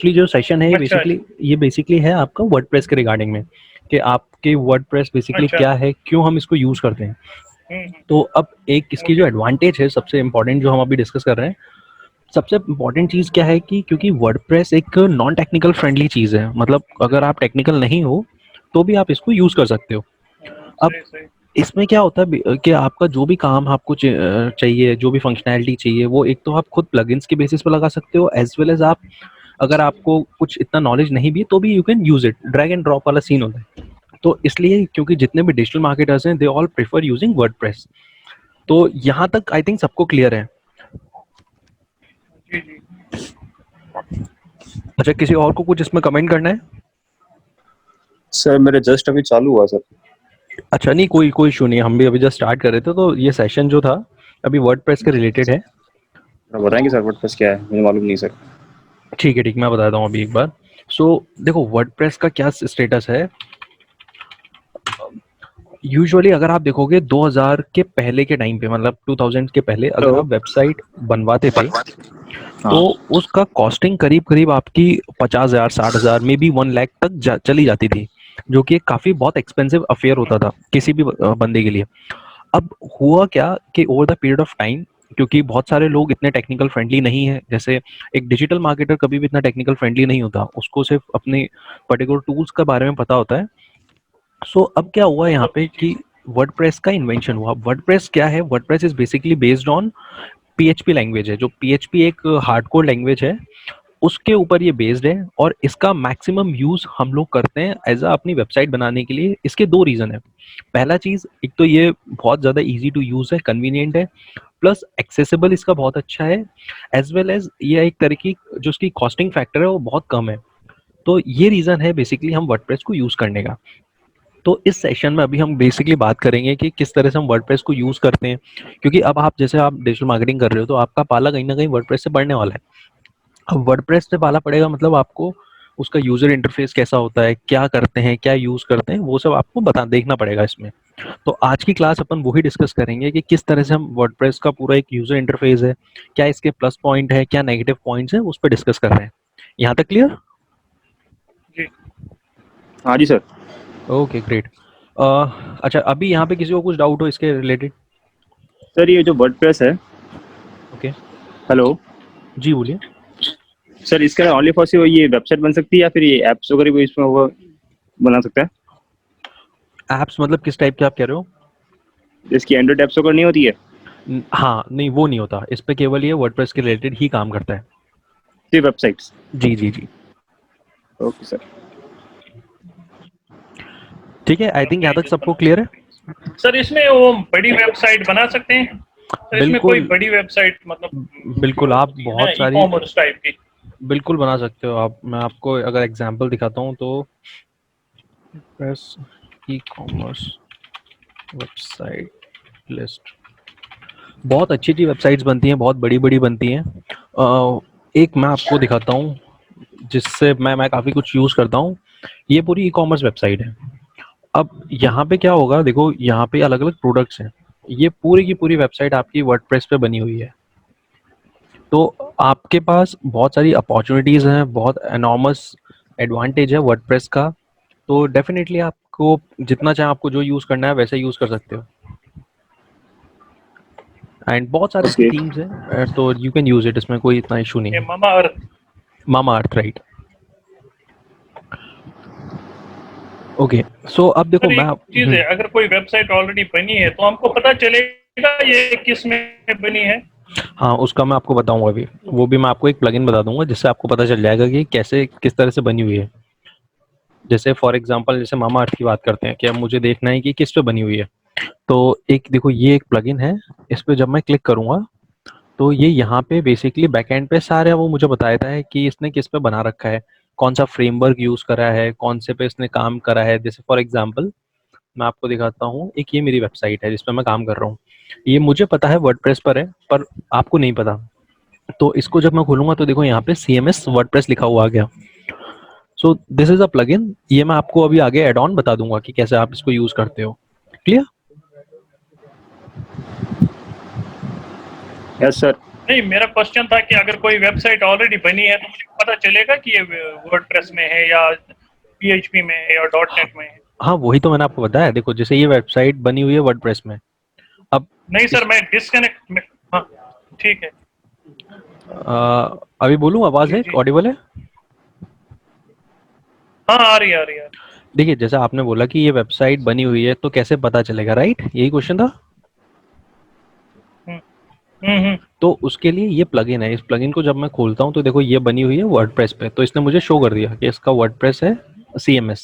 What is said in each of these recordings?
Actually जो session है अच्छा ये बेसिकली है आपका वर्डप्रेस के रिगार्डिंग में, कि आपके वर्डप्रेस बेसिकली अच्छा। क्या है, क्यों हम इसको यूज करते हैं। तो अब एक इसकी जो ओके। एडवांटेज है, सबसे इंपॉर्टेंट जो हम अभी डिस्कस कर रहे हैं, सबसे इंपॉर्टेंट चीज क्या है कि क्योंकि वर्डप्रेस एक नॉन टेक्निकल फ्रेंडली चीज है, मतलब अगर आप टेक्निकल नहीं हो तो भी आप इसको यूज कर सकते हो। अब सही सही। इसमें क्या होता है कि आपका जो भी काम आपको चाहिए, जो भी फंक्शनैलिटी चाहिए, वो एक तो आप खुद प्लगइन्स के बेसिस पे लगा सकते हो, एज वेल एज आप, अगर आपको कुछ इतना नॉलेज नहीं भी तो भी you can use it, drag and drop वाला सीन होता है। तो इसलिए क्योंकि जितने भी डिजिटल मार्केटर्स हैं they all prefer using WordPress. तो यहाँ तक आई थिंक सबको क्लियर है। जी जी। अच्छा, किसी और को कुछ इसमें कमेंट करना है? सर मेरे जस्ट अभी चालू हुआ सर। अच्छा, नहीं, कोई कोई इशू नहीं, हम भी अभी जस्ट स्टार्ट कर रहे थे, तो ये सेशन जो था अभी वर्डप्रेस के रिलेटेड है। आप बताएंगे सर वर्डप्रेस क्या है, मुझे मालूम नहीं सर। ठीक है, ठीक, मैं बताता हूँ अभी एक बार। सो देखो, वर्डप्रेस का क्या स्टेटस है। यूजुअली अगर आप देखोगे 2000 के पहले के टाइम पे, मतलब 2000 के पहले अगर हेलो। आप वेबसाइट बनवाते थे तो हाँ। उसका कॉस्टिंग करीब करीब आपकी 50,000, 60,000 में भी 1 लाख तक चली जाती थी, जो कि काफ़ी बहुत एक्सपेंसिव अफेयर होता था किसी भी बंदे के लिए। अब हुआ क्या कि over the period of time, क्योंकि बहुत सारे लोग इतने टेक्निकल फ्रेंडली नहीं है, जैसे एक डिजिटल मार्केटर कभी भी इतना टेक्निकल फ्रेंडली नहीं होता, उसको सिर्फ अपने पर्टिकुलर टूल्स के बारे में पता होता है। सो अब क्या हुआ यहाँ पे जी कि वर्डप्रेस का इन्वेंशन हुआ। वर्डप्रेस क्या है? WordPress is basically based on PHP language है, जो पीएचपी एक हार्डकोर लैंग्वेज है, उसके ऊपर ये बेस्ड है। और इसका मैक्सिमम यूज हम लोग करते हैं एज अ अपनी वेबसाइट बनाने के लिए। इसके दो रीजन है। पहला चीज, एक तो ये बहुत ज्यादा इजी टू यूज है, कन्वीनियंट है, प्लस एक्सेसिबल इसका बहुत अच्छा है, एज वेल एज ये एक तरह की जो उसकी कॉस्टिंग फैक्टर है वो बहुत कम है। तो ये रीजन है बेसिकली हम वर्डप्रेस को यूज करने का। तो इस सेशन में अभी हम बेसिकली बात करेंगे कि किस तरह से हम वर्डप्रेस को यूज करते हैं, क्योंकि अब आप जैसे आप डिजिटल मार्केटिंग कर रहे हो तो आपका पाला कहीं ना कहीं वर्डप्रेस से पड़ने वाला है। अब वर्डप्रेस से पाला पड़ेगा मतलब आपको उसका यूजर इंटरफेस कैसा होता है, क्या करते हैं, क्या यूज करते हैं, वो सब आपको बता देखना पड़ेगा इसमें। तो आज की क्लास अपन वही डिस्कस करेंगे कि किस तरह से हम वर्डप्रेस का पूरा एक यूजर इंटरफेस है, क्या इसके प्लस पॉइंट है, क्या नेगेटिव पॉइंट्स है, उस पर डिस्कस कर रहे हैं। यहाँ तक क्लियर? जी। हाँ जी सर। Okay, great. अच्छा, अभी यहाँ पे किसी को कुछ डाउट हो इसके रिलेटेड? सर ये जो वर्डप्रेस है। Okay, hello. जी बोलिए। सर इसका ओनली फॉर सिर्फ ये वेबसाइट बन सकती है या फिर ये एप्स वगैरह भी इसमें वो बना सकता है? एप्स मतलब किस टाइप के आप कह रहे हो? इसकी एंड्रॉइड एप्स वगैरह नहीं होती है? हाँ, नहीं, वो नहीं होता इस पे, केवल ये वर्डप्रेस के रिलेटेड ही काम करता है। सिर्फ वेबसाइट्स? जी जी जी। Okay sir. ठीक है, आई थिंक यहाँ तक सबको क्लियर है। सर इसमें वो बड़ी वेबसाइट बना सकते हैं? सर इसमें कोई बिल्कुल, बड़ी वेबसाइट मतलब बिल्कुल, जो आप होती है ना बहुत ई सारी कॉमर्स टाइप की? बिल्कुल बना सकते हो आप। मैं आपको अगर एग्जांपल दिखाता हूँ तो press e commerce website list, बहुत अच्छी अच्छी वेबसाइट्स बनती हैं, बहुत बड़ी बड़ी बनती हैं। एक मैं आपको दिखाता हूँ जिससे मैं काफ़ी कुछ यूज़ करता हूँ। ये पूरी ई कॉमर्स वेबसाइट है। अब यहाँ पे क्या होगा, देखो यहाँ पे अलग अलग प्रोडक्ट्स हैं। ये पूरी की पूरी वेबसाइट आपकी वर्डप्रेस पे बनी हुई है। तो आपके पास बहुत सारी अपॉर्चुनिटीज़ हैं, बहुत एनॉर्मस एडवांटेज है वर्डप्रेस का। तो डेफिनेटली आपको जितना चाहे, आपको जो यूज़ करना है वैसे यूज़ कर सकते हो। एंड बहुत सारे इसके ओके। थीम्स हैं, तो यू कैन यूज़ इट, इसमें कोई इतना इशू नहीं ये है। मामा अर्थ। मामा अर्थ, राइट। ओके, सो अब देखो सर मैं एक चीज है, अगर कोई वेबसाइट ऑलरेडी बनी है तो हमको पता चलेगा ये किस में बनी है? हाँ, उसका मैं आपको बताऊंगा अभी। वो भी मैं आपको एक प्लगइन बता दूंगा जिससे आपको पता चल जाएगा कि कैसे किस तरह से बनी हुई है। जैसे फॉर एग्जांपल, जैसे मामा अर्थ की बात करते हैं कि अब मुझे देखना है कि किस पे बनी हुई है। तो एक देखो, ये एक प्लगइन है। इस पे जब मैं क्लिक करूंगा तो ये यहाँ पे बेसिकली बैकएंड पे सारे वो मुझे बताता है कि इसने किस पे बना रखा है, कौन सा फ्रेमवर्क यूज करा है, कौन से पे इसने काम करा है। जैसे फॉर एग्जांपल मैं आपको दिखाता हूँ, एक ये मेरी वेबसाइट है जिस पे मैं काम कर रहा हूँ। ये मुझे पता है वर्डप्रेस पर है, पर आपको नहीं पता। तो इसको जब मैं खोलूंगा तो देखो यहाँ पे CMS वर्डप्रेस लिखा हुआ आ गया। So this is a plugin. ये मैं आपको अभी आगे एड ऑन बता दूंगा कि कैसे आप इसको यूज करते हो। क्लियर? Yes sir. नहीं, मेरा क्वेश्चन था कि अगर कोई वेबसाइट ऑलरेडी बनी है तो मुझे पता चलेगा कि ये वर्डप्रेस में है या पीएचपी में है या डॉट नेट में है। हाँ, वही तो मैंने आपको बताया। देखो, जैसे ये वेबसाइट बनी हुई है वर्डप्रेस में। अब नहीं इस सर, मैं डिस्कनेक्ट में, हाँ ठीक है। अभी बोलूँ, आवाज जी है, जी, ऑडिबल है? हाँ आ रही है आ रही है। देखिए, जैसा आपने बोला कि ये वेबसाइट बनी हुई है तो कैसे पता चलेगा, राइट? यही क्वेश्चन था। हम्म हम्म। तो उसके लिए ये प्लगइन है। इस प्लगइन को जब मैं खोलता हूँ तो देखो ये बनी हुई है वर्डप्रेस पे, तो इसने मुझे शो कर दिया कि इसका वर्डप्रेस है CMS।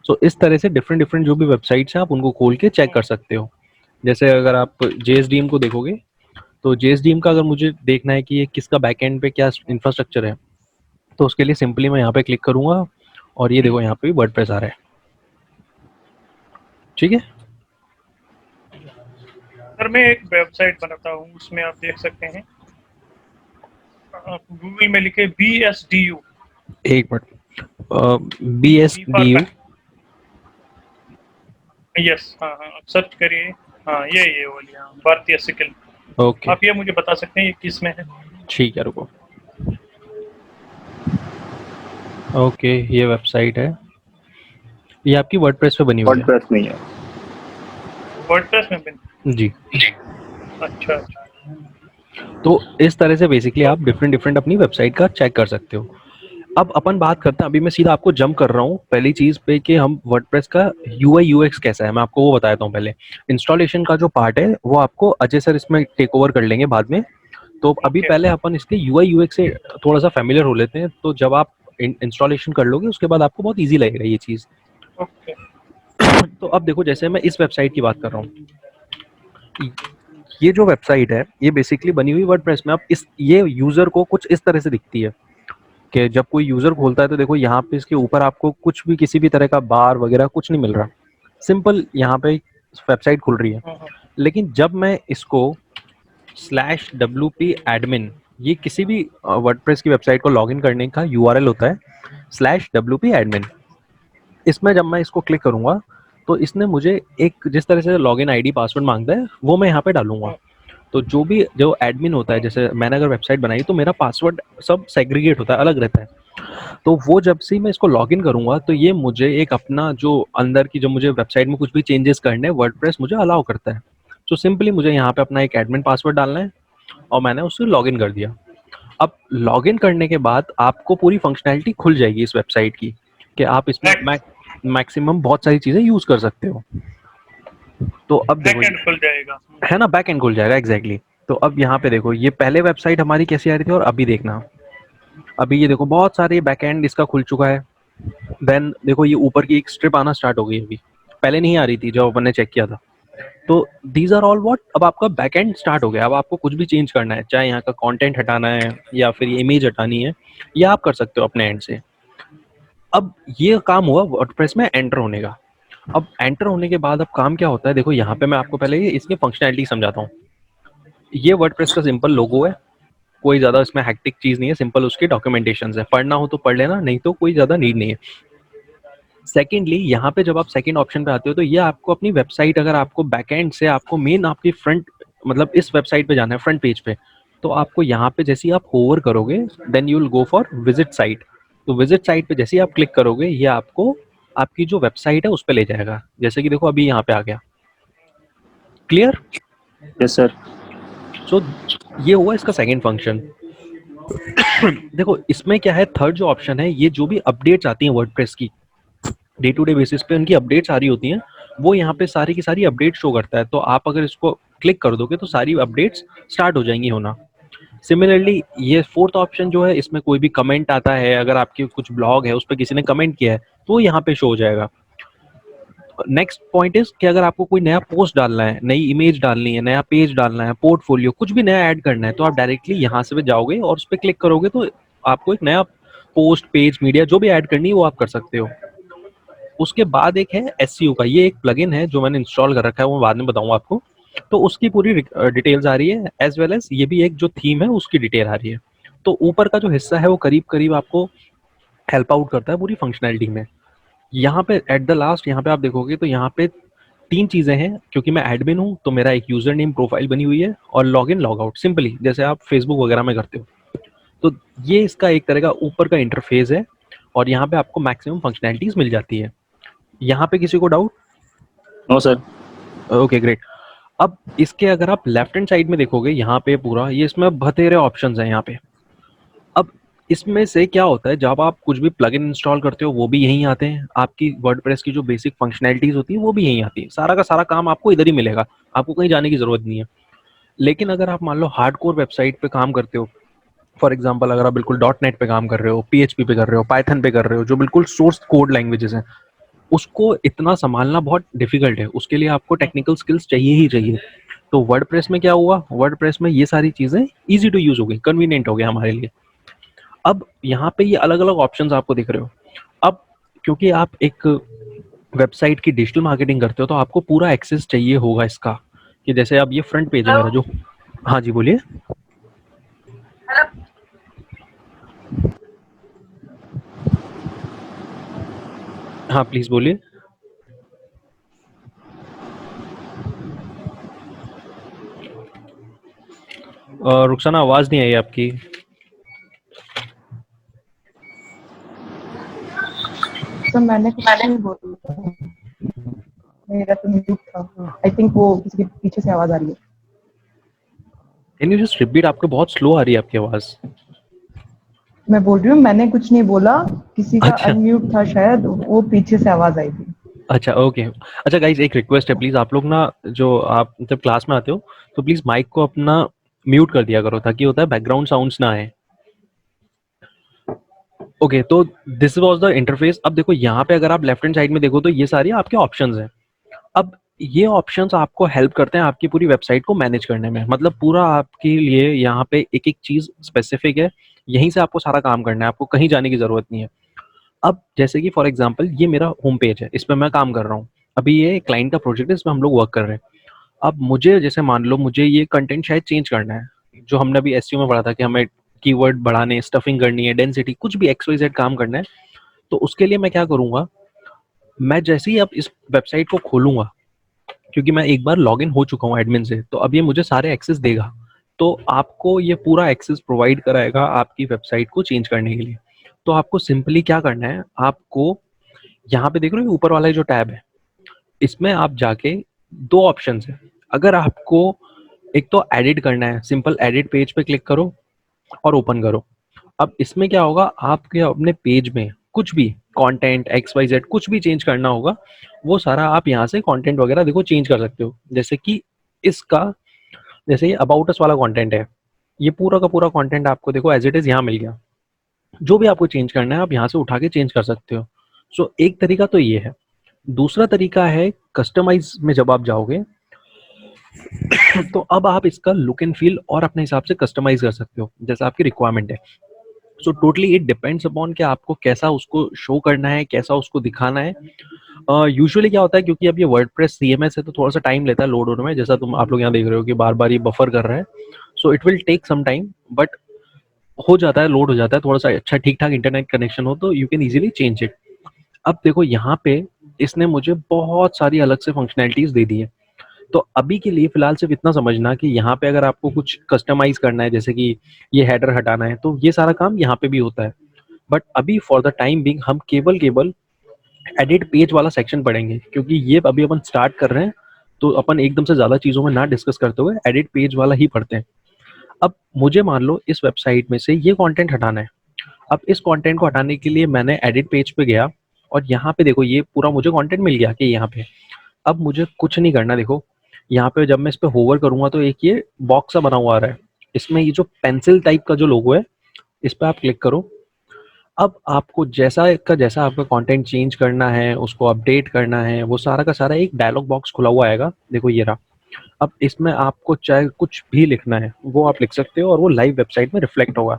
सो इस तरह से डिफरेंट डिफरेंट जो भी वेबसाइट्स हैं आप उनको खोल के चेक कर सकते हो। जैसे अगर आप JSDM को देखोगे, तो JSDM का अगर मुझे देखना है कि ये किसका बैकएंड पे क्या इंफ्रास्ट्रक्चर है, तो उसके लिए सिंपली मैं यहाँ पे क्लिक करूंगा और ये देखो यहाँ पे भी वर्डप्रेस आ रहा है। ठीक है। सर मैं एक वेबसाइट बनाता हूँ, उसमें आप देख सकते हैं, आप गूगल में लिखे BSDU। एक minute, B B for BSDU। Yes, हाँ हाँ, आप सर्च करिए। हाँ ये वाली, हाँ, भारतीय सिकिल। ओके, आप ये मुझे बता सकते हैं ये किस में है? ठीक है, रुको। ओके, ये वेबसाइट है, ये आपकी वर्डप्रेस पे बनी हुई है। वर्डप्रेस में ही है। वर्डप्रेस में बनी? जी। अच्छा अच्छा। तो इस तरह से बेसिकली तो आप डिफरेंट डिफरेंट अपनी वेबसाइट का चेक कर सकते हो। अब अपन बात करते हैं, अभी मैं सीधा आपको जंप कर रहा हूँ पहली चीज पे कि हम वर्डप्रेस का UI UX कैसा है, मैं आपको वो बता देता हूँ पहले। इंस्टॉलेशन का जो पार्ट है वो आपको अजय सर इसमें टेक ओवर कर लेंगे बाद में। तो अभी ओके पहले अपन इसके UI UX से थोड़ा सा फेमिलियर हो लेते हैं, तो जब आप इंस्टॉलेशन कर लोगे उसके बाद आपको बहुत ईजी लगेगा ये चीज। ओके। तो अब देखो, जैसे मैं इस वेबसाइट की बात कर रहा हूँ, ये जो वेबसाइट है ये बेसिकली बनी हुई वर्डप्रेस में। अब इस ये यूजर को कुछ इस तरह से दिखती है कि जब कोई यूजर खोलता है तो देखो यहाँ पे इसके ऊपर आपको कुछ भी किसी भी तरह का बार वगैरह कुछ नहीं मिल रहा। सिंपल यहाँ पे वेबसाइट खुल रही है। हाँ लेकिन जब मैं इसको /WP admin, ये किसी भी वर्डप्रेस की वेबसाइट को लॉगिन करने का URL होता है, /WP admin। इसमें जब मैं इसको क्लिक करूंगा तो इसने मुझे एक जिस तरह से लॉगिन आईडी पासवर्ड मांगता है वो मैं यहाँ पे डालूंगा। हाँ तो जो भी जो एडमिन होता है, जैसे मैंने अगर वेबसाइट बनाई तो मेरा पासवर्ड सब सेग्रीगेट होता है, अलग रहता है। तो वो जब से मैं इसको लॉगिन करूंगा तो ये मुझे एक अपना जो अंदर की जो मुझे वेबसाइट में कुछ भी चेंजेस करने हैं वर्डप्रेस मुझे अलाउ करता है। तो सिंपली मुझे यहाँ पे अपना एक एडमिन पासवर्ड डालना है और मैंने उससे लॉगिन कर दिया। अब लॉगिन करने के बाद आपको पूरी फंक्शनैलिटी खुल जाएगी इस वेबसाइट की कि आप इसमें मैक्सिमम बहुत सारी चीज़ें यूज़ कर सकते हो। तो अब देखो, बैक एंड खुल जाएगा। है ना, बैक एंड खुल जाएगा एग्जैक्टली exactly। तो अब यहाँ पे देखो, ये पहले वेबसाइट हमारी कैसी आ रही थी और अभी देखना। अभी ये देखो बहुत सारे बैक एंड इसका खुल चुका है। देन देखो ये ऊपर की एक स्ट्रिप आना स्टार्ट हो गई अभी, पहले नहीं आ रही थी जब अपन ने चेक किया था। तो दीज आर ऑल व्हाट, अब आपका बैक एंड स्टार्ट हो गया। अब आपको कुछ भी चेंज करना है, चाहे यहाँ का कंटेंट हटाना है या फिर ये इमेज हटानी है, ये आप कर सकते हो अपने एंड से। अब ये काम हुआ वर्डप्रेस में एंटर होने का। अब एंटर होने के बाद अब काम क्या होता है, देखो यहाँ पे मैं आपको पहले ये इसकी फंक्शनैलिटी समझाता हूँ। ये वर्डप्रेस का सिंपल लोगो है, कोई ज़्यादा इसमें हैक्टिक चीज़ नहीं है, सिंपल उसकी डॉक्यूमेंटेशन है। पढ़ना हो तो पढ़ लेना, नहीं तो कोई ज़्यादा नीड नहीं है। सेकेंडली, यहाँ पे जब आप सेकेंड ऑप्शन पे आते हो तो ये आपको अपनी वेबसाइट, अगर आपको बैकएंड से आपको मेन आपकी फ्रंट मतलब इस वेबसाइट पे जाना है फ्रंट पेज पे, तो आपको यहाँ पे जैसे ही आप होवर करोगे then you will go for visit site. तो विजिट साइट पे जैसे ही आप क्लिक करोगे ये आपको आपकी जो वेबसाइट है उस पर ले जाएगा। जैसे कि देखो अभी यहाँ पे आ गया। क्लियर? Yes sir. सो ये हुआ इसका सेकेंड फंक्शन। देखो इसमें क्या है, थर्ड जो ऑप्शन है, ये जो भी अपडेट्स आती हैं वर्डप्रेस की डे टू डे बेसिस पे उनकी अपडेट्स आ रही होती हैं, वो यहाँ पे सारी की सारी अपडेट शो करता है। तो आप अगर इसको क्लिक कर दोगे तो सारी अपडेट्स स्टार्ट हो जाएंगी होना। सिमिलरली ये फोर्थ ऑप्शन जो है, इसमें कोई भी कमेंट आता है, अगर आपकी कुछ ब्लॉग है उस पर किसी ने कमेंट किया है तो वो यहाँ पे शो हो जाएगा। नेक्स्ट पॉइंट इज कि अगर आपको कोई नया पोस्ट डालना है, नई इमेज डालनी है, नया पेज डालना है, पोर्टफोलियो कुछ भी नया ऐड करना है, तो आप डायरेक्टली यहाँ से जाओगे और उस पर क्लिक करोगे तो आपको एक नया पोस्ट, पेज, मीडिया जो भी ऐड करनी है वो आप कर सकते हो। उसके बाद एक है SEO का, ये एक प्लगइन है जो मैंने इंस्टॉल कर रखा है, वो बाद में बताऊंगा आपको। तो उसकी पूरी डिटेल्स आ रही है, एज वेल एज ये भी एक जो थीम है उसकी डिटेल आ रही है। तो ऊपर का जो हिस्सा है वो करीब करीब आपको हेल्प आउट करता है पूरी फंक्शनैलिटी में। यहाँ पे एट द लास्ट यहाँ पे आप देखोगे तो यहाँ पे तीन चीज़ें हैं, क्योंकि मैं एडमिन हूँ तो मेरा एक यूज़र नेम प्रोफाइल बनी हुई है और log in log out simply जैसे आप फेसबुक वगैरह में करते हो। तो ये इसका एक तरह का ऊपर का इंटरफेस है और यहाँ पे आपको मैक्सिमम फंक्शनैलिटीज़ मिल जाती है। यहाँ पे किसी को doubt? No sir. Okay great. अब इसके अगर आप लेफ्ट हैंड साइड में देखोगे यहाँ पे पूरा ये इसमें बथेरे ऑप्शंस हैं यहाँ पे। अब इसमें से क्या होता है, जब आप कुछ भी प्लगइन इंस्टॉल करते हो वो भी यहीं आते हैं, आपकी वर्डप्रेस की जो बेसिक फंक्शनैलिटीज होती है वो भी यहीं आती है, सारा का सारा काम आपको इधर ही मिलेगा, आपको कहीं जाने की जरूरत नहीं है। लेकिन अगर आप मान लो हार्डकोर वेबसाइट पे काम करते हो, फॉर एग्जाम्पल अगर आप बिल्कुल डॉट नेट पे काम कर रहे हो, पीएचपी पे कर रहे हो, पाइथन पे कर रहे हो, जो बिल्कुल सोर्स कोड लैंग्वेजेस हैं, उसको इतना संभालना बहुत डिफिकल्ट है, उसके लिए आपको टेक्निकल स्किल्स चाहिए ही चाहिए। तो वर्डप्रेस में क्या हुआ, वर्डप्रेस में ये सारी चीज़ें ईजी टू यूज हो गई, कन्वीनियंट हो गया हमारे लिए। अब यहाँ पे ये अलग अलग ऑप्शंस आपको दिख रहे हो। अब क्योंकि आप एक वेबसाइट की डिजिटल मार्केटिंग करते हो तो आपको पूरा एक्सेस चाहिए होगा इसका, कि जैसे अब ये फ्रंट पेज है मेरा जो। हाँ जी बोलिए। हाँ प्लीज बोलिए। रुखसाना आवाज नहीं आई आपकी। सर मैंने कुछ नहीं बोला, मेरा तो म्यूट था। आई थिंक वो किसी के पीछे से आवाज आ रही है। कैन यू जस्ट रिपीट, आपको बहुत स्लो आ रही है आपकी आवाज। मैं बोल रही हूँ मैंने कुछ नहीं बोला, किसी का अच्छा अनम्यूट था शायद, वो पीछे से आवाज आई थी। अच्छा ओके। अच्छा गाइज एक रिक्वेस्ट है, प्लीज आप लोग ना, जो आप जब क्लास में आते हो तो प्लीज माइक को अपना म्यूट कर दिया करो, ताकि होता है बैकग्राउंड साउंड्स ना आए। ओके तो दिस वाज द इंटरफेस। अब देखो यहाँ पे अगर आप लेफ्ट हैंड साइड में देखो तो ये सारी आपके ऑप्शंस हैं। अब ये ऑप्शंस आपको हेल्प करते हैं आपकी पूरी वेबसाइट को मैनेज करने में, मतलब पूरा आपके लिए यहाँ पे एक एक चीज स्पेसिफिक है, यहीं से आपको सारा काम करना है, आपको कहीं जाने की जरूरत नहीं है। अब जैसे कि फॉर एग्जांपल ये मेरा होम पेज है, इस पर मैं काम कर रहा हूँ, अभी ये क्लाइंट का प्रोजेक्ट है, इसमें हम लोग वर्क कर रहे हैं। अब मुझे जैसे मान लो मुझे ये कंटेंट शायद चेंज करना है, जो हमने अभी एसईओ में पढ़ा था कि हमें कीवर्ड बढ़ाने, स्टफिंग करनी है, डेंसिटी, कुछ भी एक्स वाई जेड काम करना है। तो उसके लिए मैं क्या करूंगा, मैं जैसे ही अब इस वेबसाइट को खोलूंगा, क्योंकि मैं एक बार लॉगिन हो चुका हूँ एडमिन से, तो अब ये मुझे सारे एक्सेस देगा। तो आपको ये पूरा एक्सेस प्रोवाइड कराएगा आपकी वेबसाइट को चेंज करने के लिए। तो आपको सिंपली क्या करना है, आपको यहाँ पे देख रहे हो ऊपर वाला जो टैब है, इसमें आप जाके दो ऑप्शन है। अगर आपको एक तो एडिट करना है, सिंपल एडिट पेज पे क्लिक करो और ओपन करो। अब इसमें क्या होगा, आपके अपने पेज में कुछ भी कंटेंट एक्स वाई जेड कुछ भी चेंज करना होगा, वो सारा आप यहाँ से कंटेंट वगैरह देखो चेंज कर सकते हो। जैसे कि इसका, जैसे ये अबाउट अस वाला कंटेंट है, ये पूरा का पूरा कंटेंट आपको देखो एज इट इज यहाँ मिल गया। जो भी आपको चेंज करना है आप यहाँ से उठा के चेंज कर सकते हो। सो एक तरीका तो ये है। दूसरा तरीका है कस्टमाइज में जब आप जाओगे तो अब आप इसका लुक एंड फील और अपने हिसाब से कस्टमाइज कर सकते हो जैसा आपकी रिक्वायरमेंट है। So totally it depends upon कि आपको कैसा उसको शो करना है, कैसा उसको दिखाना है। यूजुअली क्या होता है, क्योंकि अब ये वर्डप्रेस सीएमएस है तो थोड़ा सा टाइम लेता है लोड होने में, जैसा तुम आप लोग यहाँ देख रहे हो कि बार बार ये बफर कर रहा है। So it will take some time, but हो जाता है, लोड हो जाता है, थोड़ा सा अच्छा ठीक ठाक इंटरनेट कनेक्शन हो तो you can easily change it. अब देखो यहाँ पे इसने मुझे बहुत सारी अलग से फंक्शनैलिटीज दे दी है। तो अभी के लिए फिलहाल सिर्फ इतना समझना कि यहाँ पे अगर आपको कुछ कस्टमाइज करना है, जैसे कि ये हेडर हटाना है, तो ये सारा काम यहाँ पे भी होता है। बट अभी फॉर द टाइम बिंग हम केवल केवल एडिट पेज वाला सेक्शन पढ़ेंगे, क्योंकि ये अभी अपन स्टार्ट कर रहे हैं, तो अपन एकदम से ज़्यादा चीज़ों में ना डिस्कस करते हुए एडिट पेज वाला ही पढ़ते हैं। अब मुझे मान लो इस वेबसाइट में से ये कंटेंट हटाना है। अब इस कंटेंट को हटाने के लिए मैंने एडिट पेज पे गया और यहाँ पे देखो ये पूरा मुझे कंटेंट मिल गया कि यहाँ पे। अब मुझे कुछ नहीं करना, देखो यहाँ पे जब मैं इस पे होवर करूंगा तो एक ये बॉक्स सा बना हुआ आ रहा है, इसमें ये जो पेंसिल टाइप का जो लोगो है इस पे आप क्लिक करो। अब आपको जैसा का जैसा आपका कंटेंट चेंज करना है, उसको अपडेट करना है, वो सारा का सारा एक डायलॉग बॉक्स खुला हुआ आएगा, देखो ये रहा। अब इसमें आपको चाहे कुछ भी लिखना है वो आप लिख सकते हो और वो लाइव वेबसाइट में रिफ्लेक्ट होगा।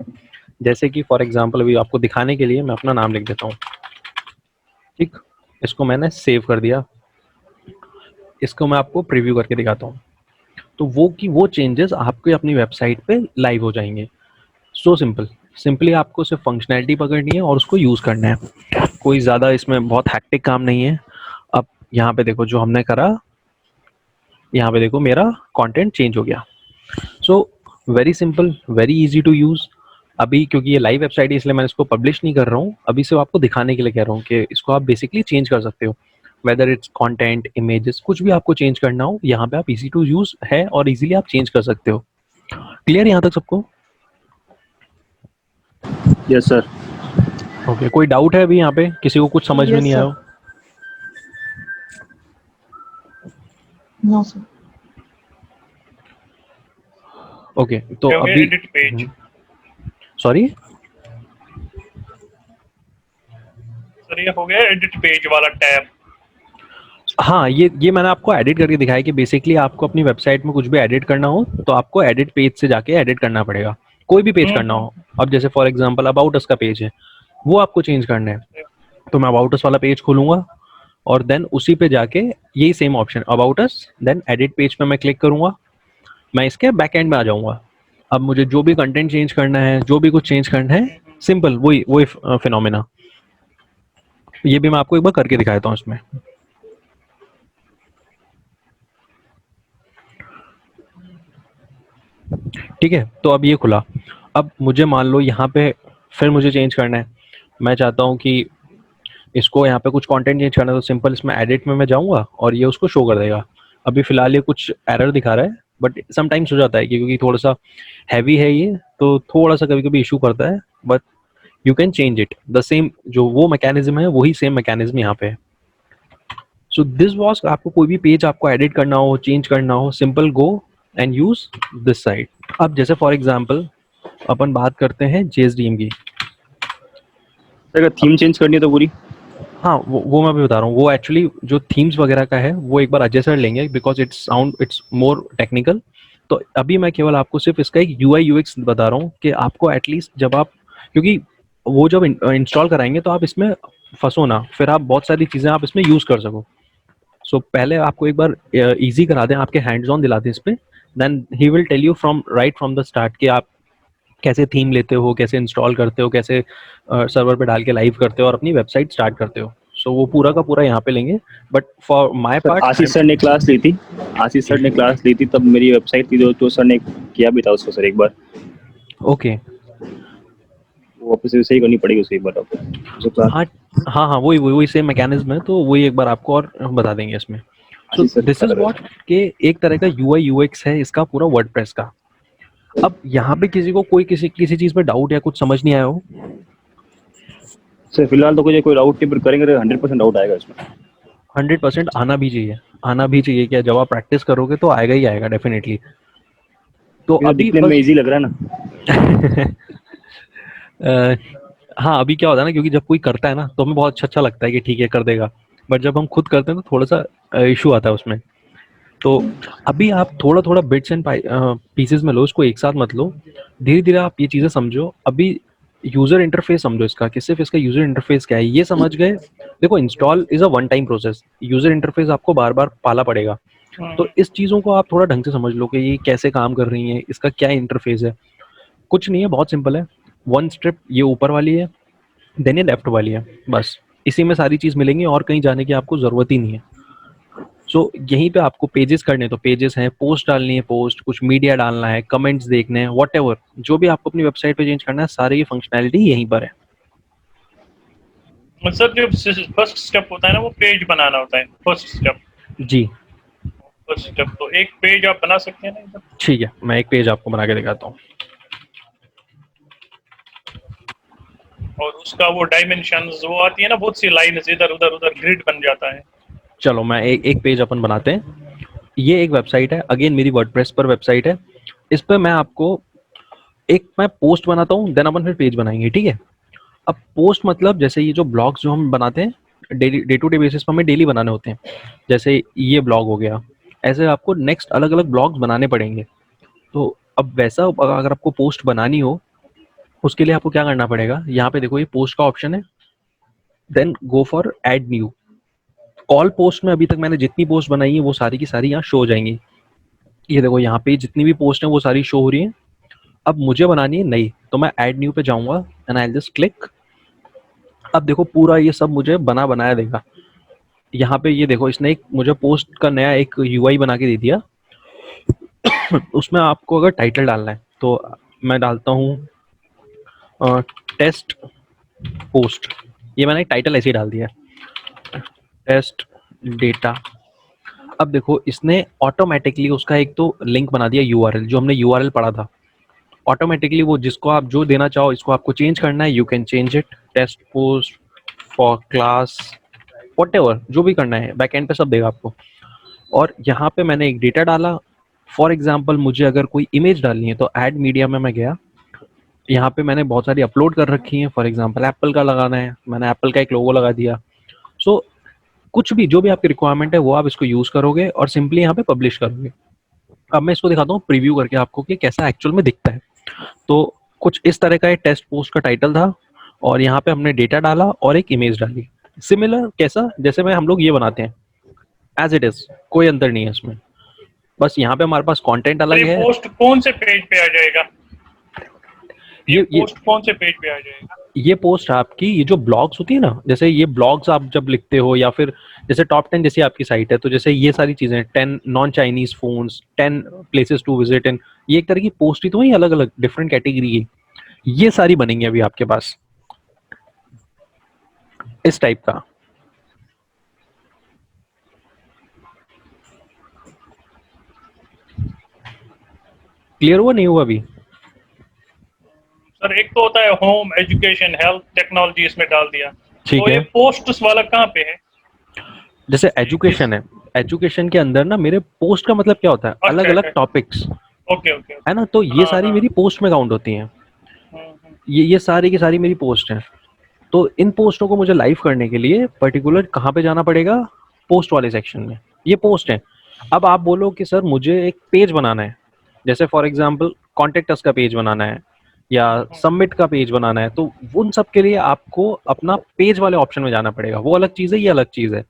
जैसे कि फॉर एग्जांपल अभी आपको दिखाने के लिए मैं अपना नाम लिख देता हूँ, ठीक, इसको मैंने सेव कर दिया, इसको मैं आपको प्रीव्यू करके दिखाता हूँ। तो वो चेंजेस आपके अपनी वेबसाइट पे लाइव हो जाएंगे। सो सिंपल, सिंपली आपको सिर्फ फंक्शनैलिटी पकड़नी है और उसको यूज़ करना है, कोई ज़्यादा इसमें बहुत हैक्टिक काम नहीं है। अब यहाँ पे देखो जो हमने करा, यहाँ पे देखो मेरा कंटेंट चेंज हो गया। So very simple, very easy to use. अभी क्योंकि ये लाइव वेबसाइट है इसलिए मैं इसको पब्लिश नहीं कर रहा हूँ, अभी सिर्फ आपको दिखाने के लिए कह रहा हूँ कि इसको आप बेसिकली चेंज कर सकते हो, वेदर इट्स कंटेंट, इमेजेस, कुछ भी आपको चेंज करना हो यहाँ पे आप इजी टू यूज है और इजीली आप चेंज कर सकते हो। क्लियर यहाँ तक सबको? Yes sir. ओके, कोई डाउट है अभी यहाँ पे, किसी को कुछ समझ में Yes, नहीं sir. आया हो? No, sir. ओके तो हो गया अभी एडिट पेज। सॉरी सर ये हो गया एडिट पेज वाला टैब। हाँ, ये मैंने आपको एडिट करके दिखाया कि बेसिकली आपको अपनी वेबसाइट में कुछ भी एडिट करना हो तो आपको एडिट पेज से जाके एडिट करना पड़ेगा, कोई भी पेज करना हो। अब जैसे फॉर एग्जांपल अबाउट अस का पेज है, वो आपको चेंज करना है, तो मैं अबाउट अस वाला पेज खोलूंगा और देन उसी पे जाके यही same option about us, then edit page पे मैं क्लिक करूंगा, मैं इसके बैक एंड में आ जाऊंगा। अब मुझे जो भी कंटेंट चेंज करना है, जो भी कुछ चेंज करना है, सिंपल वही वही फिनोमेना। ये भी मैं आपको एक बार करके दिखाता हूँ इसमें। ठीक है, तो अब ये खुला। अब मुझे मान लो यहाँ पे फिर मुझे चेंज करना है, मैं चाहता हूँ कि इसको यहाँ पे कुछ कंटेंट चेंज करना है, तो सिंपल इसमें एडिट में मैं जाऊँगा और ये उसको शो कर देगा। अभी फिलहाल ये कुछ एरर दिखा रहा है, बट समटाइम्स हो जाता है क्योंकि थोड़ा सा हैवी है ये, तो थोड़ा सा कभी कभी इशू करता है, but you can change it the same. जो वो मैकेनिज्म है वही सेम मैकेनिज्म यहाँ पे है। सो दिस वॉज, आपको कोई भी पेज आपको एडिट करना हो, चेंज करना हो, simple go and use this site. अब जैसे फॉर एग्जांपल अपन बात करते हैं JSDM की। सर अगर थीम चेंज करनी है तो पूरी? हाँ, वो मैं भी बता रहा हूँ, वो एक्चुअली जो थीम्स वगैरह का है वो एक बार अजय सर लेंगे बिकॉज इट्स मोर टेक्निकल। तो अभी मैं केवल आपको सिर्फ इसका एक UI UX बता रहा हूँ कि आपको एटलीस्ट जब आप, क्योंकि वो जब इंस्टॉल कराएंगे तो आप इसमें फंसो ना, फिर आप बहुत सारी चीज़ें आप इसमें यूज़ कर सको। सो पहले आपको एक बार इजी करा दें, आपके हैंड्स ऑन दिला दें इस पे, then he will tell you from the start कि आप कैसे थीम लेते हो, कैसे इंस्टॉल करते हो, कैसे सर्वर पे डाल के लाइव करते हो और अपनी वेबसाइट स्टार्ट करते हो। सो वो पूरा का पूरा यहाँ पे लेंगे, but for my sir part Ashish sir ने क्लास ली थी, आशीष सर ने क्लास ली थी तब मेरी वेबसाइट थी, जो सर ने किया भी था उसको सर एक बार, ओके। वो वापस से सही करनी पड़ेगी उसे एक बार आपको जो क्लास। हाँ हाँ हाँ, वही वही वही सेम मैकेनिज्म है, तो वही एक बार आपको और बता देंगे इसमें। सो आशीष सर दिस इज व्हाट के एक तरह का UI UX है इसका पूरा वर्डप्रेस का। अब यहाँ पे किसी को कोई किसी किसी चीज में डाउट या कुछ समझ नहीं आया हो? सर फिलहाल तो कोई डाउट नहीं, पर करेंगे तो 100% डाउट आएगा इसमें। 100% आना भी चाहिए, आना भी चाहिए। क्या जब आप प्रैक्टिस करोगे तो आएगा ही आएगा डेफिनेटली। तो ये तो अभी दिखने में बस इजी लग रहा है ना। हाँ, अभी क्या होता है ना, क्योंकि जब कोई करता है ना तो हमें बहुत अच्छा लगता है कि ठीक है कर देगा, बट जब हम खुद करते हैं तो थोड़ा सा इशू आता है उसमें। तो अभी आप थोड़ा थोड़ा बिट्स एंड पीसेस में लो, इसको एक साथ मत लो, धीरे धीरे आप ये चीज़ें समझो। अभी यूजर इंटरफेस समझो इसका, कि सिर्फ इसका यूजर इंटरफेस क्या है ये समझ गए। देखो, install is a one time process, user interface आपको बार बार पाला पड़ेगा। तो इस चीज़ों को आप थोड़ा ढंग से समझ लो कि ये कैसे काम कर रही है, इसका क्या इंटरफेस है। कुछ नहीं है, बहुत सिंपल है। वन स्ट्रिप ये ऊपर वाली है, देन ये लेफ्ट वाली है, बस इसी में सारी चीज़ मिलेंगी और कहीं जाने की आपको ज़रूरत ही नहीं है। सो यहीं पे आपको पेजेस करने हैं तो पेजेस हैं, पोस्ट डालनी है पोस्ट, कुछ मीडिया डालना है, कमेंट्स देखने हैं, वॉट जो भी आपको अपनी वेबसाइट पे चेंज करना है, सारी ये फंक्शनैलिटी यहीं पर है। सर जो फर्स्ट स्टेप होता है ना वो पेज बनाना होता है, फर्स्ट स्टेप। जी फर्स्ट स्टेप तो एक पेज आप बना सकते हैं ना इधर? ठीक है, मैं एक पेज आपको बना के दिखाता हूँ। और उसका वो डायमेंशंस वो आती है ना, बहुत सी लाइन्स इधर उधर उधर ग्रिड बन जाता है। चलो मैं एक पेज अपन बनाते हैं। ये एक वेबसाइट है, अगेन मेरी वर्डप्रेस पर वेबसाइट है। इस पर मैं आपको मैं पोस्ट बनाता हूँ, देन अपन फिर पेज बनाएंगे, ठीक है। अब पोस्ट मतलब जैसे ये जो ब्लॉग्स जो हम बनाते हैं daily, day to day basis पर हमें डेली बनाने होते हैं, जैसे ये ब्लॉग हो गया, ऐसे आपको नेक्स्ट अलग अलग ब्लॉग्स बनाने पड़ेंगे। तो अब वैसा अगर आपको पोस्ट बनानी हो, उसके लिए आपको क्या करना पड़ेगा, यहाँ पे देखो ये पोस्ट का ऑप्शन है, then go for add new. All post में अभी तक मैंने जितनी पोस्ट बनाई है वो सारी की सारी यहाँ शो हो जाएंगी। ये देखो यहाँ पे जितनी भी पोस्ट हैं वो सारी शो हो रही हैं। अब मुझे बनानी है नई, तो मैं ऐड न्यू पे जाऊंगा एंड आई जस्ट क्लिक। अब देखो पूरा ये सब मुझे बनाया देगा। यहाँ पे ये देखो, इसने एक मुझे पोस्ट का नया एक यूआई बना के दे दिया। उसमें आपको अगर टाइटल डालना है तो मैं डालता हूँ टेस्ट पोस्ट। ये मैंने टाइटल ऐसे ही डाल दिया, टेस्ट डेटा। अब देखो इसने ऑटोमेटिकली उसका एक तो लिंक बना दिया यूआरएल, जो हमने यूआरएल पढ़ा था। ऑटोमेटिकली वो जिसको आप जो देना चाहो, इसको आपको चेंज करना है, you can change it, test post for class, whatever जो भी करना है बैक एंड पे सब देगा आपको। और यहाँ पे मैंने एक डेटा डाला। फॉर एग्जाम्पल मुझे अगर कोई इमेज डालनी है तो ऐड मीडिया में मैं गया, यहाँ पे मैंने बहुत सारी अपलोड कर रखी हैं। फॉर एग्जाम्पल एप्पल का लगाना है, मैंने एप्पल का एक लोगो लगा दिया। सो कुछ भी जो भी आपकी रिक्वायरमेंट है वो आप इसको यूज करोगे और सिंपली यहाँ पे पब्लिश करोगे। अब मैं इसको दिखाता हूँ प्रीव्यू करके आपको कि कैसा एक्चुअल में दिखता है। तो कुछ इस तरह का एक टेस्ट पोस्ट का टाइटल था और यहाँ पे हमने डेटा डाला और एक इमेज डाली। सिमिलर कैसा, जैसे मैं हम लोग ये बनाते हैं एज इट इज, कोई अंतर नहीं है इसमें। बस यहाँ पे हमारे पास कंटेंट तो अलग ये है। पोस्ट कौन से पेज पे आ जाएगा? ये ये पोस्ट कौन से पेज पे आ जाएगा? ये पोस्ट आपकी, ये जो ब्लॉग्स होती है ना, जैसे ये ब्लॉग्स आप जब लिखते हो या फिर जैसे टॉप 10 जैसी आपकी साइट है, तो जैसे ये सारी चीजें 10 non Chinese phones, 10 places to visit in, ये एक तरह की पोस्ट ही तो वही अलग अलग डिफरेंट कैटेगरी की, ये सारी बनेंगी अभी आपके पास इस टाइप का। क्लियर हुआ नहीं हुआ अभी? सर एक तो होता है होम, एजुकेशन, हेल्थ, टेक्नोलॉजी, इसमें डाल दिया। ठीक तो है। ये पोस्ट्स वाला कहाँ पे है? जैसे एजुकेशन है, एजुकेशन के अंदर ना मेरे पोस्ट का मतलब क्या होता है, अच्छा, अलग अलग अच्छा। Topics okay, okay. है ना, तो ये हाँ, सारी हाँ। मेरी पोस्ट में काउंट होती हैं। हम्म। ये सारी की सारी मेरी पोस्ट हैं। तो इन पोस्टों को मुझे लाइव करने के लिए पर्टिकुलर कहाँ पे जाना पड़ेगा, पोस्ट वाले सेक्शन में। ये पोस्ट है। अब आप बोलो कि सर मुझे एक पेज बनाना है, जैसे फॉर एग्जांपल कॉन्टेक्ट अस का पेज बनाना है या सबमिट का पेज बनाना है, तो उन सब के लिए आपको अपना पेज वाले ऑप्शन में जाना पड़ेगा। वो अलग चीज़ है, ये अलग चीज़ है।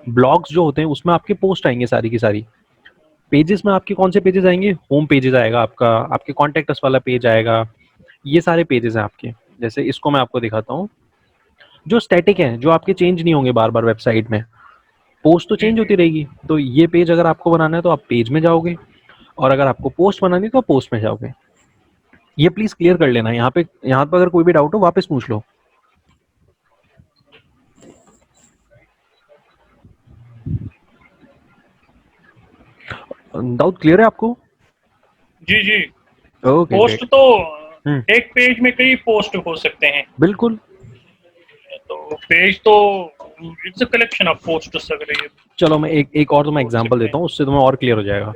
ब्लॉग्स जो होते हैं उसमें आपके पोस्ट आएंगे सारी की सारी। पेजेस में आपके कौन से पेजेस आएंगे, होम पेजेस आएगा आपका, आपके कॉन्टेक्ट अस वाला पेज आएगा, ये सारे पेजेस हैं आपके। जैसे इसको मैं आपको दिखाता हूँ, जो स्टैटिक हैं, जो आपके चेंज नहीं होंगे बार बार वेबसाइट में, पोस्ट तो चेंज होती रहेगी। तो ये पेज अगर आपको बनाना है तो आप पेज में जाओगे, और अगर आपको पोस्ट बनानी है तो आप पोस्ट में जाओगे। ये प्लीज क्लियर कर लेना। यहाँ पे अगर कोई भी डाउट हो वापस पूछ लो। डाउट क्लियर है आपको? जी, जी। Okay post great. तो एक पेज में कई पोस्ट हो सकते हैं। बिल्कुल। तो पेज तो it's a collection of posts, अगर ये चलो मैं एक और तुम्हें बोल एग्जांपल सकते देता हैं। हूँ, उससे तुम्हें और क्लियर हो जाएगा।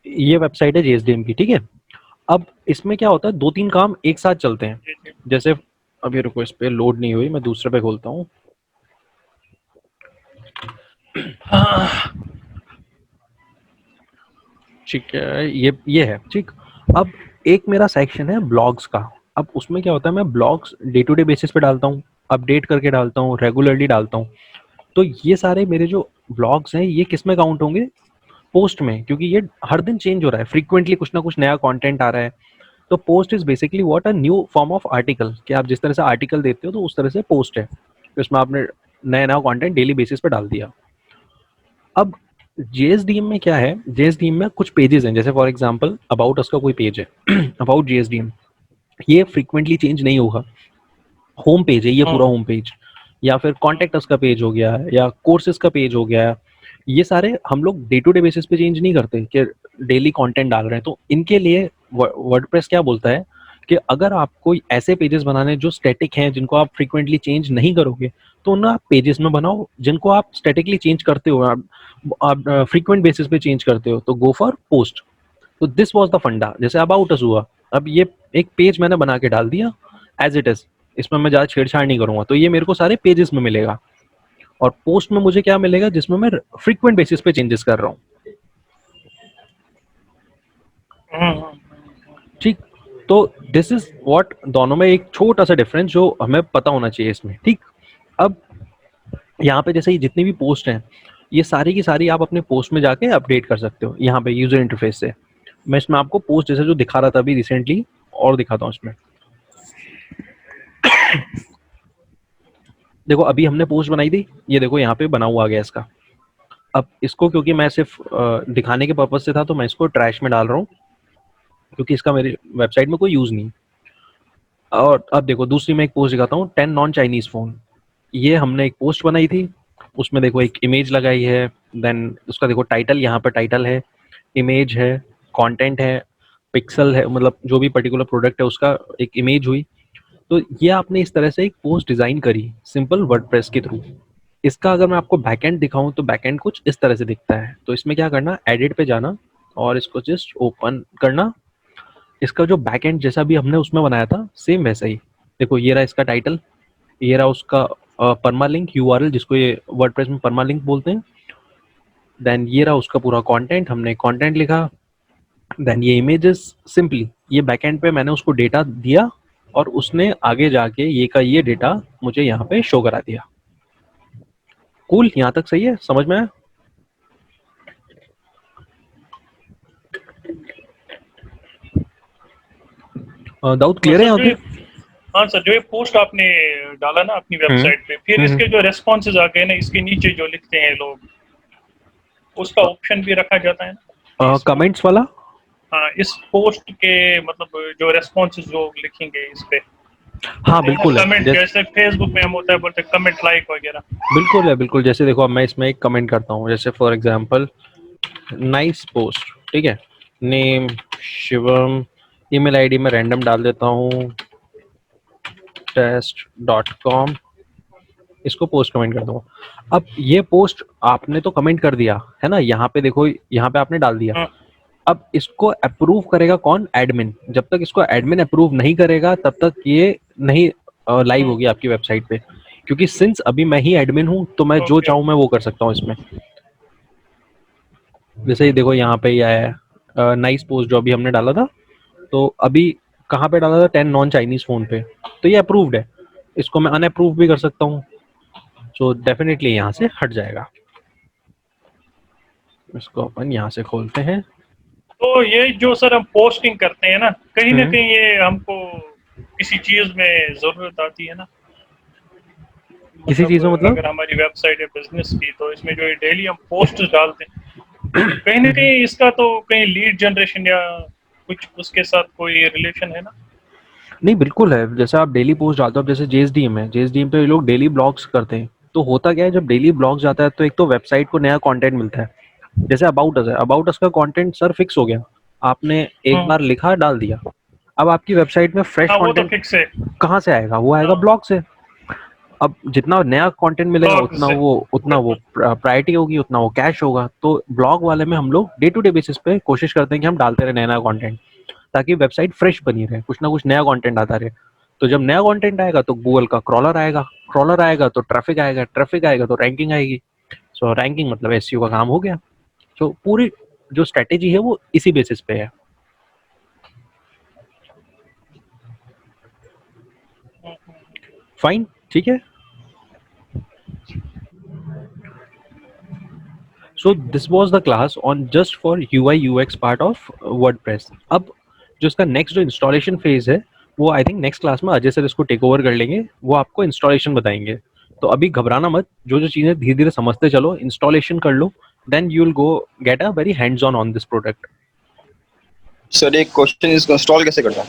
ये वेबसाइट है जेएसडीएम की, ठीक है। अब इसमें क्या होता है, दो तीन काम एक साथ चलते हैं। जी, जी। जैसे अभी रुको, इस पे लोड नहीं हुई, मैं दूसरे पे खोलता हूँ। हाँ। ठीक है, ये है ठीक। अब एक मेरा सेक्शन है ब्लॉग्स का। अब उसमें क्या होता है, मैं blogs day to day basis पे डालता हूँ, अपडेट करके डालता हूँ, रेगुलरली डालता हूँ। तो ये सारे मेरे जो ब्लॉग्स हैं ये किस में काउंट होंगे, पोस्ट में, क्योंकि ये हर दिन चेंज हो रहा है, फ्रीक्वेंटली कुछ ना कुछ नया कंटेंट आ रहा है। तो post is basically what a new form of article, कि आप जिस तरह से आर्टिकल देते हो तो उस तरह से पोस्ट है। तो इसमें आपने नया नया कंटेंट डेली बेसिस पे डाल दिया। अब जेएसडीएम में क्या है, जेएसडीएम में कुछ पेजेस हैं, जैसे फॉर एग्जांपल अबाउट अस का कोई पेज है, अबाउट जेएसडीएम, ये फ्रीक्वेंटली चेंज नहीं होगा। होम पेज है ये पूरा होम पेज, या फिर कॉन्टेक्ट अस का पेज हो गया है, या कोर्सेज का पेज हो गया है, ये सारे हम लोग डे टू डे बेसिस पे चेंज नहीं करते कि डेली कंटेंट डाल रहे हैं। तो इनके लिए वर्डप्रेस क्या बोलता है कि अगर आपको ऐसे पेजेस बनाने हैं जो स्टैटिक हैं, जिनको आप फ्रीक्वेंटली चेंज नहीं करोगे, तो उन्हें आप पेजेस में बनाओ। जिनको आप स्टैटिकली चेंज करते हो, आप फ्रीक्वेंट बेसिस पे चेंज करते हो, तो गो फॉर पोस्ट। तो दिस वाज द फंडा। जैसे अबाउट अस हुआ, अब ये एक पेज मैंने बना के डाल दिया एज इट इज, इसमें मैं ज़्यादा छेड़छाड़ नहीं करूंगा, तो ये मेरे को सारे पेजेस में मिलेगा। और पोस्ट में मुझे क्या मिलेगा, जिसमें मैं फ्रीक्वेंट बेसिस पे चेंजेस कर रहा हूँ। ठीक। तो दिस इज व्हाट, दोनों में एक छोटा सा डिफरेंस जो हमें पता होना चाहिए इसमें। ठीक। अब यहाँ पे जैसे ये जितनी भी पोस्ट हैं, ये सारी की सारी आप अपने पोस्ट में जाके अपडेट कर सकते हो यहाँ पे यूजर इंटरफेस से। मैं इसमें आपको पोस्ट जैसे जो दिखा रहा था अभी रिसेंटली, और दिखाता हूँ इसमें। देखो अभी हमने पोस्ट बनाई थी, ये देखो यहाँ पे बना हुआ आ गया इसका। अब इसको क्योंकि मैं सिर्फ दिखाने के पर्पज से था तो मैं इसको ट्रैश में डाल रहा हूँ, क्योंकि इसका मेरी वेबसाइट में कोई यूज नहीं। और अब देखो दूसरी मैं एक पोस्ट दिखाता हूँ, 10 नॉन चाइनीज फोन। ये हमने एक पोस्ट बनाई थी, उसमें देखो एक इमेज लगाई है, देन उसका देखो टाइटल, यहाँ पर टाइटल है, इमेज है, कंटेंट है, पिक्सल है, मतलब जो भी पर्टिकुलर प्रोडक्ट है उसका एक इमेज हुई। तो ये आपने इस तरह से एक पोस्ट डिजाइन करी सिंपल वर्डप्रेस के थ्रू। इसका अगर मैं आपको बैकएंड दिखाऊं तो बैकएंड कुछ इस तरह से दिखता है। तो इसमें क्या करना, एडिट पे जाना और इसको जस्ट ओपन करना। इसका जो बैकएंड जैसा भी हमने उसमें बनाया था सेम वैसा ही। देखो ये रहा इसका टाइटल, ये रहा उसका परमा लिंक यूआरएल जिसको ये वर्डप्रेस में परमा लिंक बोलते हैं। देन ये रहा उसका पूरा कंटेंट, हमने कंटेंट लिखा। देन ये इमेजेस, सिंपली ये बैकएंड पे मैंने उसको डेटा दिया और उसने आगे जाके ये का ये डेटा मुझे यहाँ पे शो करा दिया। कूल, यहाँ तक सही है, समझ में आया? दाऊद क्लियर है यहाँ पे? हाँ सर, जो ये पोस्ट आपने डाला ना अपनी वेबसाइट पे, फिर इसके जो रेस्पॉन्सेज आ गए ना, इसके नीचे जो लिखते हैं लोग, उसका ऑप्शन भी रखा जाता है ना कमेंट्स वाला? हाँ, इस पोस्ट के मतलब जो रेस्पॉन्सेज लोग लिखेंगे इस पे, हाँ बिल्कुल कमेंट, है, जैसे फेसबुक में हम होता है बोलते हैं कमेंट, लाइक वगैरह। बिल्कुल है, बिल्कुल। जैसे देखो अब मैं इसमें एक कमेंट करता हूँ, जैसे फॉर एग्जांपल नाइस पोस्ट, ठीक है, नेम शिवम, ईमेल आईडी में रैंडम डाल देता हूँ test.com, इसको पोस्ट कमेंट कर दूंगा। अब ये पोस्ट आपने तो कमेंट कर दिया है ना, यहाँ पे देखो, यहाँ पे आपने डाल दिया। अब इसको अप्रूव करेगा कौन? एडमिन। जब तक इसको एडमिन अप्रूव नहीं करेगा तब तक ये नहीं लाइव होगी आपकी वेबसाइट पे, क्योंकि सिंस अभी मैं ही एडमिन हूँ तो मैं जो चाहूँ मैं वो कर सकता हूँ इसमें। जैसे ही देखो यहाँ पे ही आया है नाइस पोस्ट जो अभी हमने डाला था, तो अभी कहाँ पे डाला था? 10 नॉन चाइनीज फोन पे, तो ये अप्रूव्ड है। इसको मैं अनअप्रूव भी कर सकता हूँ, तो डेफिनेटली यहाँ से हट जाएगा। इसको अपन यहाँ से खोलते हैं। तो ये जो सर हम पोस्टिंग करते हैं ना, कहीं ना कहीं ये हमको किसी चीज में जरूरत आती है ना, किसी चीज में मतलब? अगर हमारी वेबसाइट है बिजनेस की, तो इसमें जो डेली हम पोस्ट डालते हैं, कहीं ना कहीं इसका तो कहीं लीड जनरेशन या कुछ उसके साथ कोई रिलेशन है ना? नहीं, बिल्कुल है। जैसे आप डेली पोस्ट डालते हो, अब जैसे जेएसडीएम है, जेएसडीएम पे लोग डेली ब्लॉग्स करते हैं, तो होता क्या है, जब डेली ब्लॉग्स जाता है तो एक तो वेबसाइट को नया कंटेंट मिलता है। जैसे अबाउट अस है, अबाउट अस का कंटेंट सर फिक्स हो गया, आपने एक बार लिखा डाल दिया। अब आपकी वेबसाइट में फ्रेश कंटेंट फिक्स है, कहाँ से आएगा? वो आएगा ब्लॉग से। अब जितना नया कंटेंट मिलेगा उतना वो प्रायोरिटी होगी, उतना वो कैश होगा। तो ब्लॉग वाले में हम लोग डे टू डे बेसिस पे कोशिश करते हैं कि हम डालते रहे नया नया कंटेंट, ताकि वेबसाइट फ्रेश बनी रहे, कुछ ना कुछ नया कंटेंट आता रहे। तो जब नया कंटेंट आएगा तो गूगल का क्रॉलर आएगा, क्रॉलर आएगा तो ट्रैफिक आएगा, ट्रैफिक आएगा तो रैंकिंग आएगी। सो रैंकिंग मतलब एसईओ का काम हो गया। तो पूरी जो स्ट्रेटेजी है वो इसी बेसिस पे है। फाइन, ठीक है। So this was the class on just for UI UX part of WordPress. अब जो इसका नेक्स्ट जो इंस्टॉलेशन फेज है वो आई थिंक नेक्स्ट क्लास में अजय सर इसको टेक ओवर कर लेंगे, वो आपको इंस्टॉलेशन बताएंगे। तो अभी घबराना मत, जो जो चीज़ें धीरे धीरे समझते चलो, इंस्टॉलेशन कर लो, then you will go get a very hands on this product. Sir एक क्वेश्चन, इसको इंस्टॉल कैसे करना है?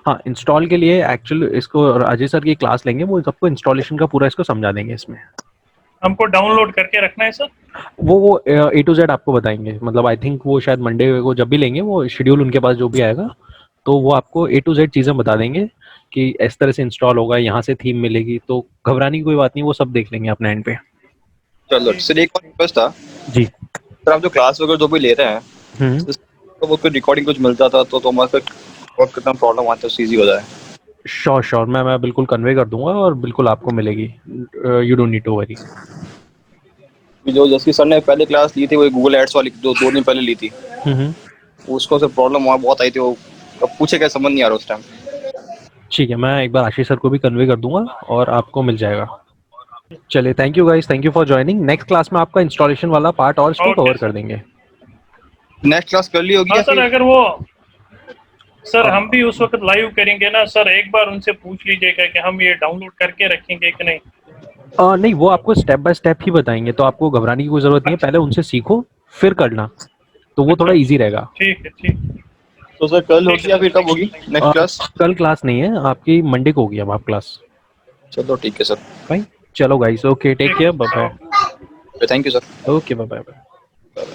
हाँ, इंस्टॉल के लिए एक्चुअली इसको अजय सर की क्लास लेंगे, वो सबको इंस्टॉलेशन का पूरा इसको समझा देंगे। इसमें हमको डाउनलोड करके रखना है सर? वो ए टू जेड आपको बताएंगे। मतलब आई थिंक वो शायद मंडे को जब भी लेंगे, वो शेड्यूल उनके पास जो भी आएगा, तो वो आपको ए टू जेड चीज़ें बता देंगे कि इस तरह से इंस्टॉल होगा, यहाँ से थीम मिलेगी। तो घबराने की कोई बात नहीं, वो सब देख लेंगे अपने एंड पे। चलो सर, एक और रिक्वेस्ट था जी सर, आप जो क्लास वगैरह जो भी ले रहे हैं तो वो कोई रिकॉर्डिंग कुछ मिल जाता तो हमारे बहुत कितना प्रॉब्लम आता है, ईजी हो जाए। श्योर मैं बिल्कुल कन्वे कर दूंगा और बिल्कुल आपको मिलेगी। You don't need to worry. जो जैसे सर ने पहले क्लास ली थी वो गूगल एड्स वाली, दो दिन पहले ली थी, उसको सर प्रॉब्लम वहाँ बहुत आई थी, वो अब पूछे क्या समझ नहीं आ रहा उस टाइम। ठीक है, मैं एक बार आशीष सर को भी कन्वे कर दूंगा और आपको मिल जाएगा। चलिए, thank you guys, thank you for joining. Next class में आपका इंस्टॉलेशन वाला पार्ट और इसको कवर कर देंगे। नेक्स्ट क्लास कर ली होगी? हाँ सर, अगर वो सर हम भी उस वक्त लाइव करेंगे ना सर, एक बार उनसे पूछ लीजिएगा कि हम ये डाउनलोड करके रखेंगे कि नहीं। नहीं, वो आपको स्टेप बाय स्टेप ही बताएंगे, तो आपको घबराने की कोई जरूरत नहीं है, पहले उनसे सीखो फिर करना, तो वो थोड़ा इजी रहेगा। ठीक है, ठीक। तो सर कल होगी या फिर कब होगी नेक्स्ट क्लास? कल क्लास नहीं है आपकी, मंडे को होगी अब आप क्लास। चलो ठीक है सर। फाइन, चलो guys, okay, take care, bye bye. Thank you sir. Okay, bye bye.